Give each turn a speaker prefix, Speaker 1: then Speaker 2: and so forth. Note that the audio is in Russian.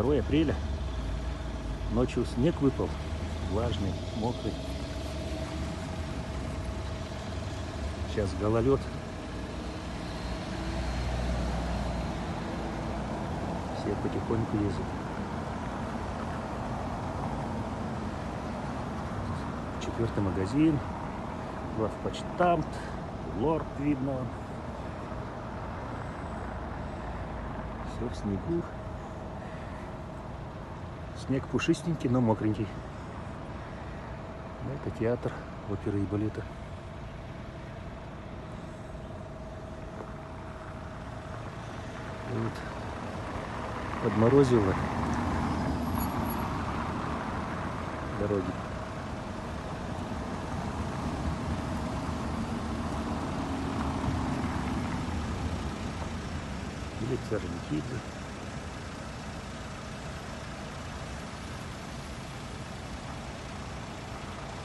Speaker 1: 2 апреля. Ночью снег выпал, влажный, мокрый. Сейчас гололед. Все потихоньку лезут. Четвертый магазин, главпочтамт, лорд видно. Все в снегу. Снег пушистенький, но мокренький. Это театр оперы и балета. Вот. Подморозило дороги. Или Орджоникидзе.